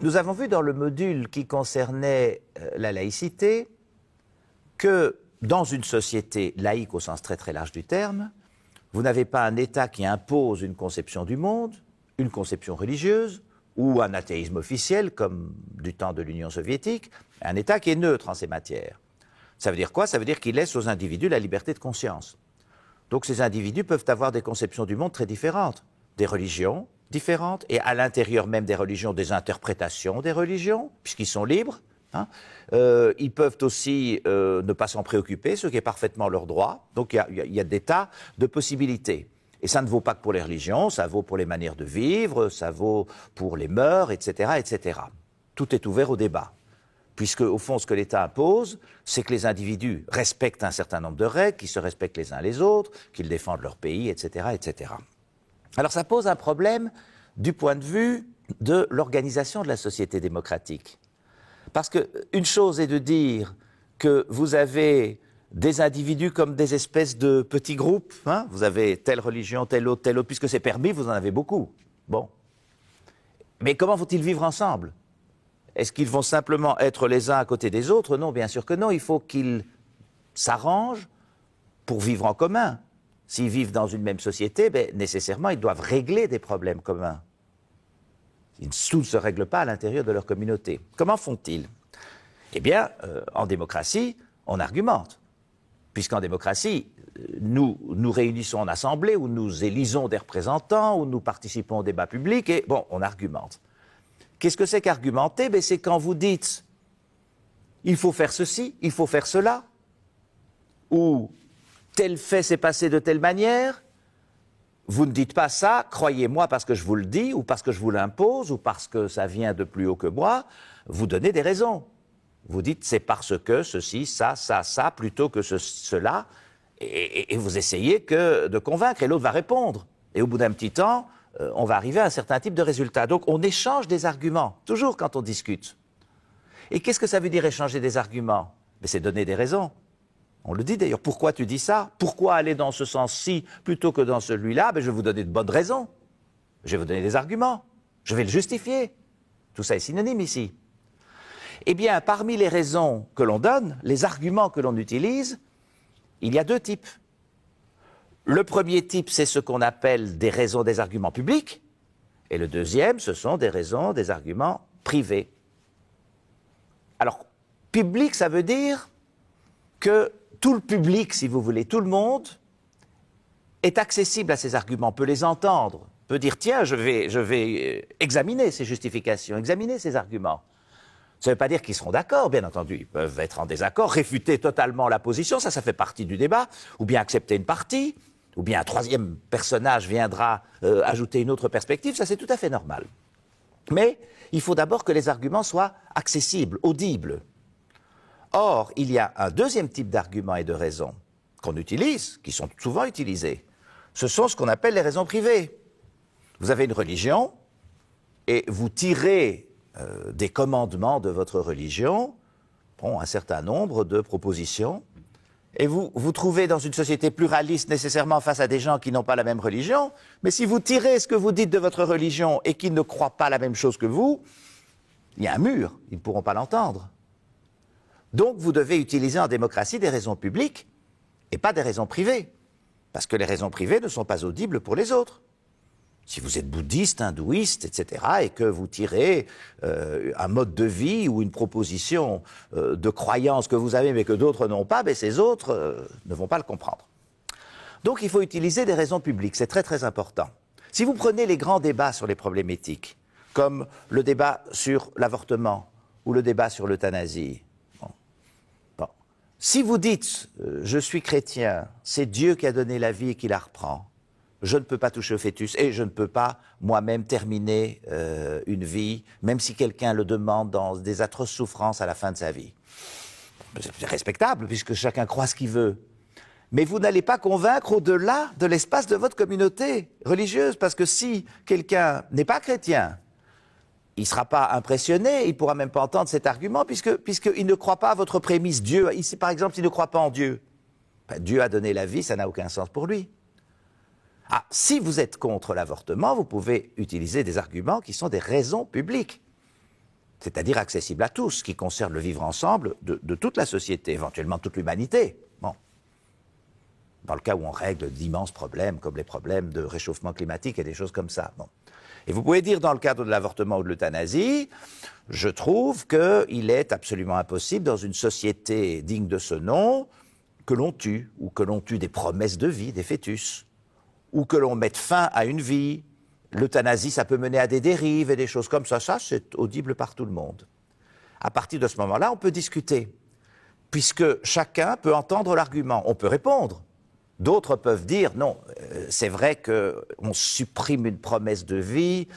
Nous avons vu dans le module qui concernait la laïcité que dans une société laïque au sens très très large du terme, vous n'avez pas un État qui impose une conception du monde, une conception religieuse ou un athéisme officiel comme du temps de l'Union soviétique, un État qui est neutre en ces matières. Ça veut dire quoi? Ça veut dire qu'il laisse aux individus la liberté de conscience. Donc ces individus peuvent avoir des conceptions du monde très différentes, des religions différentes, et à l'intérieur même des religions, des interprétations des religions, puisqu'ils sont libres. Ils peuvent aussi ne pas s'en préoccuper, ce qui est parfaitement leur droit. Donc il y a des tas de possibilités. Et ça ne vaut pas que pour les religions, ça vaut pour les manières de vivre, ça vaut pour les mœurs, etc., etc. Tout est ouvert au débat. Puisque, au fond, ce que l'État impose, c'est que les individus respectent un certain nombre de règles, qu'ils se respectent les uns les autres, qu'ils défendent leur pays, etc., etc. Alors ça pose un problème du point de vue de l'organisation de la société démocratique. Parce qu'une chose est de dire que vous avez des individus comme des espèces de petits groupes, hein, vous avez telle religion, telle autre, puisque c'est permis, vous en avez beaucoup. Bon. Mais comment vont-ils vivre ensemble? Est-ce qu'ils vont simplement être les uns à côté des autres? Non, bien sûr que non. Il faut qu'ils s'arrangent pour vivre en commun. S'ils vivent dans une même société, nécessairement, ils doivent régler des problèmes communs. Tout ne se règle pas à l'intérieur de leur communauté. Comment font-ils? Eh bien, en démocratie, on argumente. Puisqu'en démocratie, nous nous réunissons en assemblée, où nous élisons des représentants, où nous participons au débat public, et bon, on argumente. Qu'est-ce que c'est qu'argumenter? C'est quand vous dites « il faut faire ceci, il faut faire cela », ou « tel fait s'est passé de telle manière », vous ne dites pas ça, croyez-moi parce que je vous le dis, ou parce que je vous l'impose, ou parce que ça vient de plus haut que moi, vous donnez des raisons. Vous dites c'est parce que ceci, ça, plutôt que cela, et vous essayez de convaincre, et l'autre va répondre. Et au bout d'un petit temps, on va arriver à un certain type de résultat. Donc on échange des arguments, toujours quand on discute. Et qu'est-ce que ça veut dire échanger des arguments? C'est donner des raisons. On le dit d'ailleurs, pourquoi tu dis ça? Pourquoi aller dans ce sens-ci plutôt que dans celui-là? Je vais vous donner de bonnes raisons. Je vais vous donner des arguments. Je vais le justifier. Tout ça est synonyme ici. Eh bien, parmi les raisons que l'on donne, les arguments que l'on utilise, il y a deux types. Le premier type, c'est ce qu'on appelle des raisons, des arguments publics. Et le deuxième, ce sont des raisons, des arguments privés. Alors, public, ça veut dire que tout le public, si vous voulez, tout le monde, est accessible à ces arguments, peut les entendre, peut dire, tiens, je vais examiner ces justifications, examiner ces arguments. Ça ne veut pas dire qu'ils seront d'accord, bien entendu, ils peuvent être en désaccord, réfuter totalement la position, ça fait partie du débat, ou bien accepter une partie, ou bien un troisième personnage viendra ajouter une autre perspective, ça c'est tout à fait normal. Mais il faut d'abord que les arguments soient accessibles, audibles. Or, il y a un deuxième type d'arguments et de raisons qu'on utilise, qui sont souvent utilisés. Ce sont ce qu'on appelle les raisons privées. Vous avez une religion et vous tirez des commandements de votre religion, un certain nombre de propositions, et vous vous trouvez dans une société pluraliste nécessairement face à des gens qui n'ont pas la même religion, mais si vous tirez ce que vous dites de votre religion et qu'ils ne croient pas la même chose que vous, il y a un mur, ils ne pourront pas l'entendre. Donc vous devez utiliser en démocratie des raisons publiques et pas des raisons privées, parce que les raisons privées ne sont pas audibles pour les autres. Si vous êtes bouddhiste, hindouiste, etc., et que vous tirez un mode de vie ou une proposition de croyance que vous avez mais que d'autres n'ont pas, ces autres ne vont pas le comprendre. Donc il faut utiliser des raisons publiques, c'est très très important. Si vous prenez les grands débats sur les problèmes éthiques, comme le débat sur l'avortement ou le débat sur l'euthanasie, si vous dites « je suis chrétien, c'est Dieu qui a donné la vie et qui la reprend », je ne peux pas toucher au fœtus et je ne peux pas moi-même terminer une vie, même si quelqu'un le demande dans des atroces souffrances à la fin de sa vie. C'est respectable puisque chacun croit ce qu'il veut. Mais vous n'allez pas convaincre au-delà de l'espace de votre communauté religieuse, parce que si quelqu'un n'est pas chrétien, il ne sera pas impressionné, il ne pourra même pas entendre cet argument, puisqu'il ne croit pas à votre prémisse. Dieu, ici par exemple, s'il ne croit pas en Dieu, Dieu a donné la vie, ça n'a aucun sens pour lui. Ah, si vous êtes contre l'avortement, vous pouvez utiliser des arguments qui sont des raisons publiques. c'est-à-dire accessible à tous, qui concerne le vivre ensemble de toute la société, éventuellement toute l'humanité. Bon. Dans le cas où on règle d'immenses problèmes, comme les problèmes de réchauffement climatique et des choses comme ça. Bon. Et vous pouvez dire, dans le cadre de l'avortement ou de l'euthanasie, je trouve qu'il est absolument impossible, dans une société digne de ce nom, que l'on tue, ou que l'on tue des promesses de vie, des fœtus, ou que l'on mette fin à une vie. L'euthanasie, ça peut mener à des dérives et des choses comme ça. Ça, c'est audible par tout le monde. À partir de ce moment-là, on peut discuter, puisque chacun peut entendre l'argument. On peut répondre. D'autres peuvent dire, non, c'est vrai qu'on supprime une promesse de vie,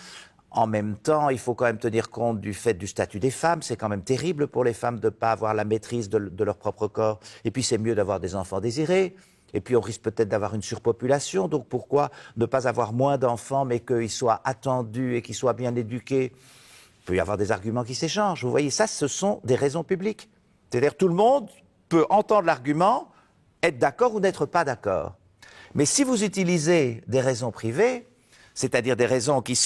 en même temps, il faut quand même tenir compte du fait du statut des femmes, c'est quand même terrible pour les femmes de ne pas avoir la maîtrise de leur propre corps, et puis c'est mieux d'avoir des enfants désirés, et puis on risque peut-être d'avoir une surpopulation, donc pourquoi ne pas avoir moins d'enfants, mais qu'ils soient attendus et qu'ils soient bien éduqués? Il peut y avoir des arguments qui s'échangent, vous voyez, ça, ce sont des raisons publiques. C'est-à-dire tout le monde peut entendre l'argument, être d'accord ou n'être pas d'accord. Mais si vous utilisez des raisons privées, c'est-à-dire des raisons qui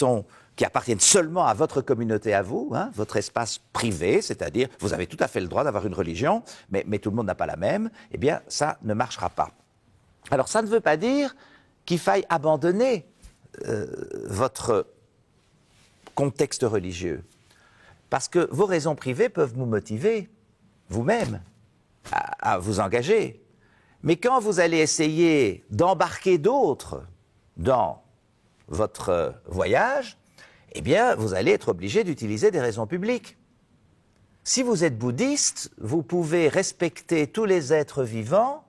appartiennent seulement à votre communauté, à vous, hein, votre espace privé, c'est-à-dire vous avez tout à fait le droit d'avoir une religion, mais tout le monde n'a pas la même, eh bien ça ne marchera pas. Alors ça ne veut pas dire qu'il faille abandonner votre contexte religieux, parce que vos raisons privées peuvent vous motiver, vous-même, à vous engager. Mais quand vous allez essayer d'embarquer d'autres dans votre voyage, eh bien, vous allez être obligé d'utiliser des raisons publiques. Si vous êtes bouddhiste, vous pouvez respecter tous les êtres vivants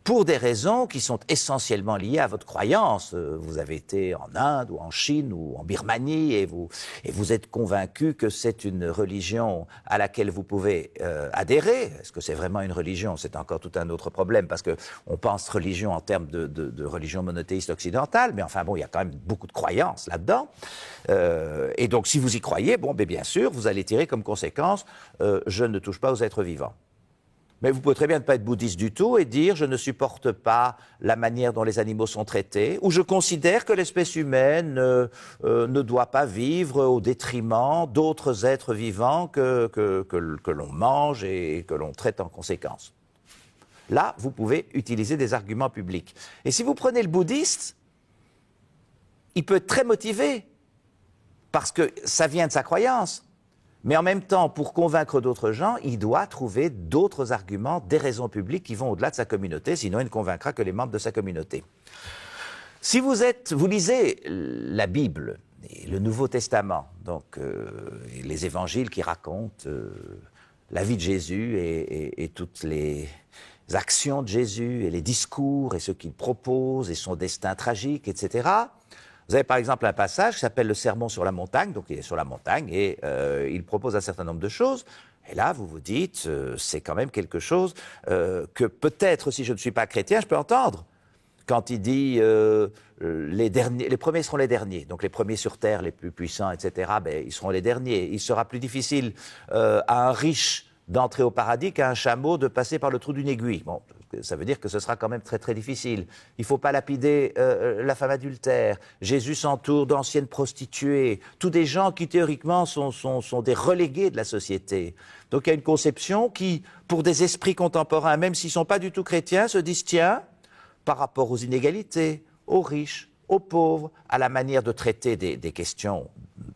pour des raisons qui sont essentiellement liées à votre croyance. Vous avez été en Inde ou en Chine ou en Birmanie et vous êtes convaincu que c'est une religion à laquelle vous pouvez adhérer. Est-ce que c'est vraiment une religion? C'est encore tout un autre problème parce qu'on pense religion en termes de religion monothéiste occidentale, mais enfin bon, il y a quand même beaucoup de croyances là-dedans. Et donc si vous y croyez, bon, bien sûr, vous allez tirer comme conséquence je ne touche pas aux êtres vivants. Mais vous pouvez très bien ne pas être bouddhiste du tout et dire « je ne supporte pas la manière dont les animaux sont traités » ou « je considère que l'espèce humaine ne doit pas vivre au détriment d'autres êtres vivants que l'on mange et que l'on traite en conséquence ». Là, vous pouvez utiliser des arguments publics. Et si vous prenez le bouddhiste, il peut être très motivé parce que ça vient de sa croyance. Mais en même temps, pour convaincre d'autres gens, il doit trouver d'autres arguments, des raisons publiques qui vont au-delà de sa communauté, sinon il ne convaincra que les membres de sa communauté. Si vous lisez la Bible et le Nouveau Testament, donc les évangiles qui racontent la vie de Jésus et toutes les actions de Jésus et les discours et ce qu'il propose et son destin tragique, etc., vous avez par exemple un passage qui s'appelle le Sermon sur la montagne, donc il est sur la montagne et il propose un certain nombre de choses. Et là, vous vous dites, c'est quand même quelque chose que peut-être, si je ne suis pas chrétien, je peux entendre. Quand il dit les premiers seront les derniers, donc les premiers sur terre, les plus puissants, etc., ils seront les derniers. Il sera plus difficile à un riche d'entrer au paradis qu'à un chameau de passer par le trou d'une aiguille. Bon, ça veut dire que ce sera quand même très très difficile. Il ne faut pas lapider la femme adultère. Jésus s'entoure d'anciennes prostituées, tous des gens qui théoriquement sont des relégués de la société. Donc il y a une conception qui, pour des esprits contemporains, même s'ils ne sont pas du tout chrétiens, se disent, tiens, par rapport aux inégalités, aux riches, aux pauvres, à la manière de traiter des questions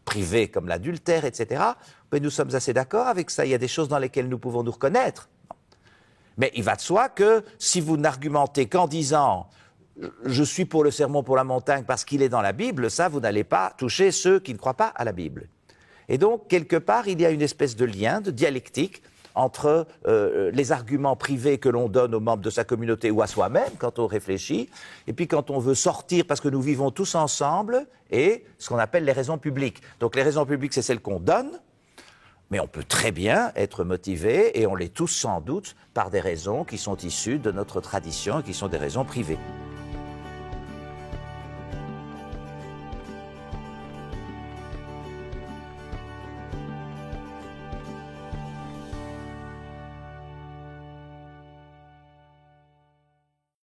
privées comme l'adultère, etc., mais nous sommes assez d'accord avec ça. Il y a des choses dans lesquelles nous pouvons nous reconnaître. Mais il va de soi que si vous n'argumentez qu'en disant « je suis pour le sermon pour la montagne parce qu'il est dans la Bible », ça, vous n'allez pas toucher ceux qui ne croient pas à la Bible. Et donc, quelque part, il y a une espèce de lien, de dialectique entre les arguments privés que l'on donne aux membres de sa communauté ou à soi-même quand on réfléchit, et puis quand on veut sortir parce que nous vivons tous ensemble, et ce qu'on appelle les raisons publiques. Donc les raisons publiques, c'est celles qu'on donne, mais on peut très bien être motivé, et on l'est tous sans doute, par des raisons qui sont issues de notre tradition et qui sont des raisons privées.